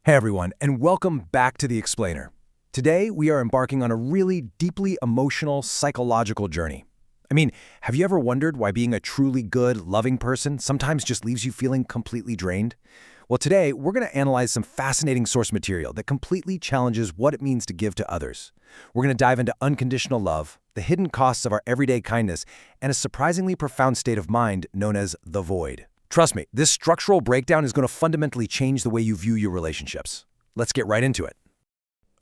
Hey everyone, and welcome back to The Explainer. Today, we are embarking on a really deeply emotional, psychological journey. Have you ever wondered why being a truly good, loving person sometimes just leaves you feeling completely drained? Well, today, we're going to analyze some fascinating source material that completely challenges what it means to give to others. We're going to dive into unconditional love, the hidden costs of our everyday kindness, and a surprisingly profound state of mind known as the void. Trust me, this structural breakdown is going to fundamentally change the way you view your relationships. Let's get right into it.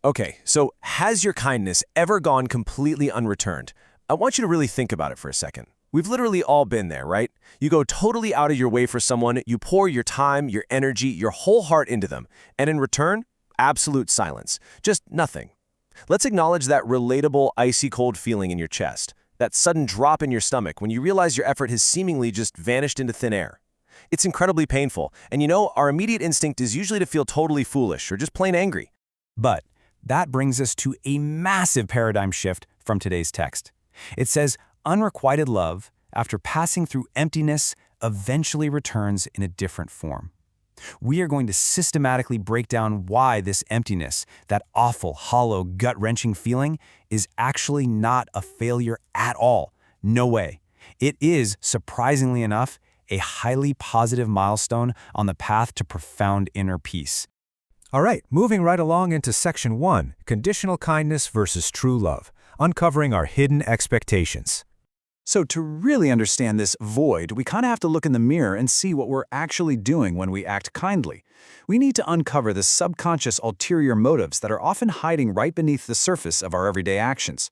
Okay, so has your kindness ever gone completely unreturned? I want you to really think about it for a second. We've literally all been there, right? You go totally out of your way for someone, you pour your time, your energy, your whole heart into them, and in return, absolute silence. Just nothing. Let's acknowledge that relatable, icy cold feeling in your chest, that sudden drop in your stomach when you realize your effort has seemingly just vanished into thin air. It's incredibly painful, and our immediate instinct is usually to feel totally foolish or just plain angry. But that brings us to a massive paradigm shift from today's text. It says, unrequited love, after passing through emptiness, eventually returns in a different form. We are going to systematically break down why this emptiness, that awful, hollow, gut-wrenching feeling, is actually not a failure at all. No way. It is, surprisingly enough, a highly positive milestone on the path to profound inner peace. All right, moving right along into Section 1, Conditional Kindness versus True Love, uncovering our hidden expectations. So to really understand this void, we kind of have to look in the mirror and see what we're actually doing when we act kindly. We need to uncover the subconscious ulterior motives that are often hiding right beneath the surface of our everyday actions.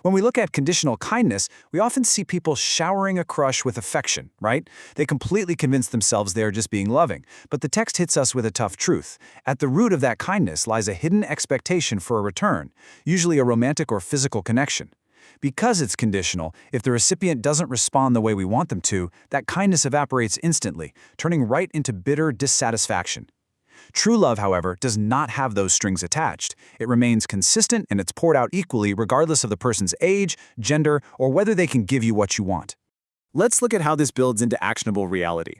When we look at conditional kindness, we often see people showering a crush with affection, right? They completely convince themselves they are just being loving. But the text hits us with a tough truth. At the root of that kindness lies a hidden expectation for a return, usually a romantic or physical connection. Because it's conditional, if the recipient doesn't respond the way we want them to, that kindness evaporates instantly, turning right into bitter dissatisfaction. True love, however, does not have those strings attached. It remains consistent and it's poured out equally regardless of the person's age, gender, or whether they can give you what you want. Let's look at how this builds into actionable reality.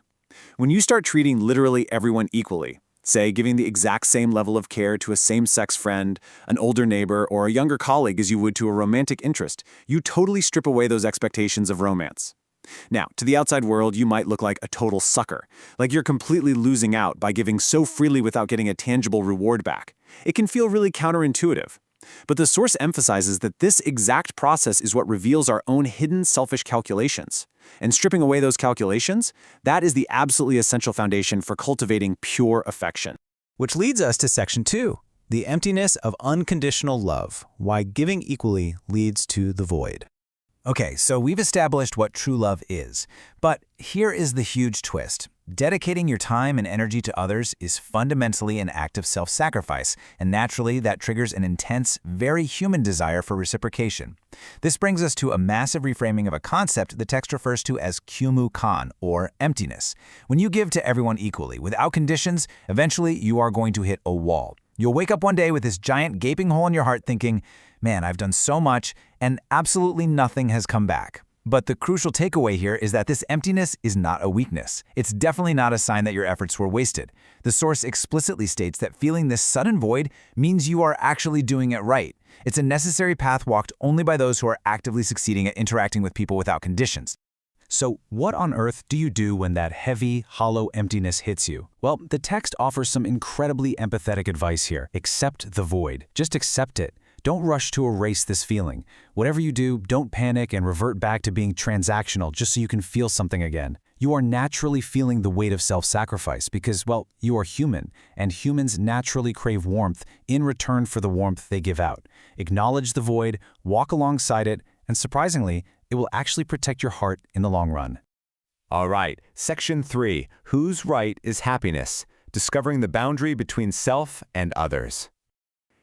When you start treating literally everyone equally, say giving the exact same level of care to a same-sex friend, an older neighbor, or a younger colleague as you would to a romantic interest, you totally strip away those expectations of romance. Now, to the outside world, you might look like a total sucker, like you're completely losing out by giving so freely without getting a tangible reward back. It can feel really counterintuitive. But the source emphasizes that this exact process is what reveals our own hidden selfish calculations. And stripping away those calculations, that is the absolutely essential foundation for cultivating pure affection. Which leads us to Section 2, the emptiness of unconditional love, why giving equally leads to the void. Okay, so we've established what true love is, but here is the huge twist. Dedicating your time and energy to others is fundamentally an act of self-sacrifice, and naturally that triggers an intense, very human desire for reciprocation. This brings us to a massive reframing of a concept the text refers to as kyumu kan, or emptiness. When you give to everyone equally, without conditions, eventually you are going to hit a wall. You'll wake up one day with this giant gaping hole in your heart thinking, man, I've done so much, and absolutely nothing has come back. But the crucial takeaway here is that this emptiness is not a weakness. It's definitely not a sign that your efforts were wasted. The source explicitly states that feeling this sudden void means you are actually doing it right. It's a necessary path walked only by those who are actively succeeding at interacting with people without conditions. So what on earth do you do when that heavy, hollow emptiness hits you? Well, the text offers some incredibly empathetic advice here. Accept the void. Just accept it. Don't rush to erase this feeling. Whatever you do, don't panic and revert back to being transactional just so you can feel something again. You are naturally feeling the weight of self-sacrifice because, well, you are human, and humans naturally crave warmth in return for the warmth they give out. Acknowledge the void, walk alongside it, and surprisingly, it will actually protect your heart in the long run. All right, Section 3, Whose Right is Happiness? Discovering the boundary between self and others.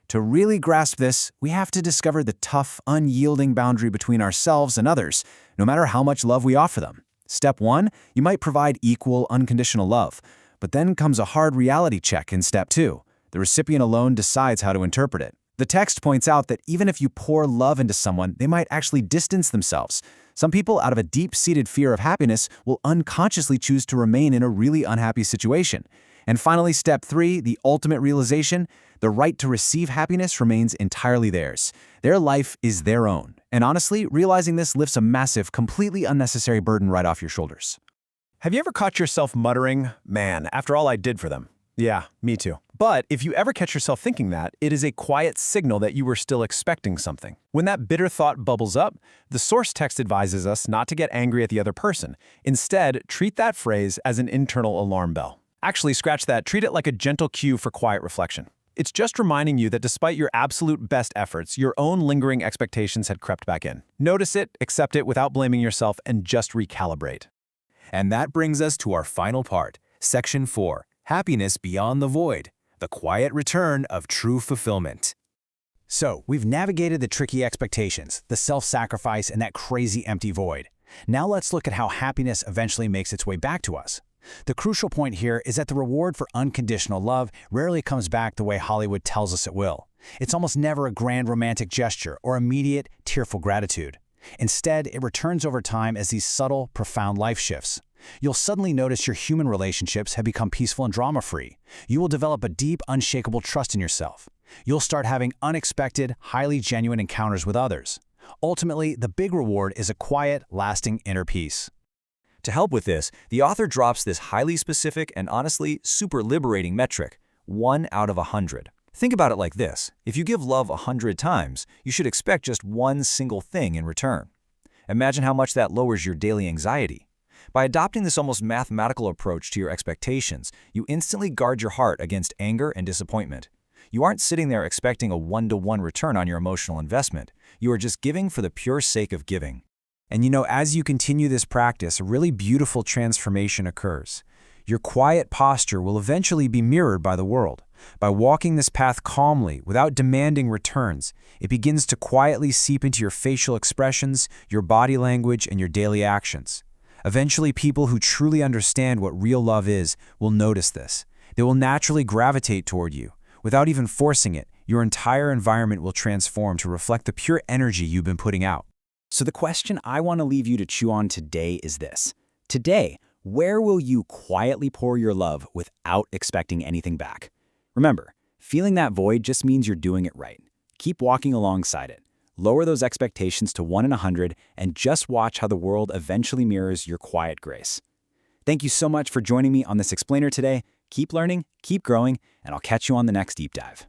To really grasp this, we have to discover the tough, unyielding boundary between ourselves and others, no matter how much love we offer them. Step 1, you might provide equal, unconditional love. But then comes a hard reality check in Step 2. The recipient alone decides how to interpret it. The text points out that even if you pour love into someone, they might actually distance themselves. Some people, out of a deep-seated fear of happiness, will unconsciously choose to remain in a really unhappy situation. And finally, step 3, the ultimate realization, the right to receive happiness remains entirely theirs. Their life is their own. And honestly, realizing this lifts a massive, completely unnecessary burden right off your shoulders. Have you ever caught yourself muttering, "Man, after all I did for them"? Yeah, me too. But if you ever catch yourself thinking that, it is a quiet signal that you were still expecting something. When that bitter thought bubbles up, the source text advises us not to get angry at the other person. Instead, treat that phrase as an internal alarm bell. Actually, scratch that. Treat it like a gentle cue for quiet reflection. It's just reminding you that despite your absolute best efforts, your own lingering expectations had crept back in. Notice it, accept it without blaming yourself, and just recalibrate. And that brings us to our final part, Section 4, Happiness Beyond the Void, the quiet return of true fulfillment. So, we've navigated the tricky expectations, the self-sacrifice, and that crazy empty void. Now let's look at how happiness eventually makes its way back to us. The crucial point here is that the reward for unconditional love rarely comes back the way Hollywood tells us it will. It's almost never a grand romantic gesture or immediate, tearful gratitude. Instead, it returns over time as these subtle, profound life shifts. You'll suddenly notice your human relationships have become peaceful and drama-free. You will develop a deep, unshakable trust in yourself. You'll start having unexpected, highly genuine encounters with others. Ultimately, the big reward is a quiet, lasting inner peace. To help with this, the author drops this highly specific and honestly super liberating metric, 1 out of 100. Think about it like this. If you give love 100 times, you should expect just one single thing in return. Imagine how much that lowers your daily anxiety. By adopting this almost mathematical approach to your expectations, you instantly guard your heart against anger and disappointment. You aren't sitting there expecting a one-to-one return on your emotional investment. You are just giving for the pure sake of giving. And as you continue this practice, a really beautiful transformation occurs. Your quiet posture will eventually be mirrored by the world. By walking this path calmly, without demanding returns, it begins to quietly seep into your facial expressions, your body language, and your daily actions. Eventually, people who truly understand what real love is will notice this. They will naturally gravitate toward you. Without even forcing it, your entire environment will transform to reflect the pure energy you've been putting out. So the question I want to leave you to chew on today is this. Today, where will you quietly pour your love without expecting anything back? Remember, feeling that void just means you're doing it right. Keep walking alongside it. Lower those expectations to 1 in 100 and just watch how the world eventually mirrors your quiet grace. Thank you so much for joining me on this explainer today. Keep learning, keep growing, and I'll catch you on the next deep dive.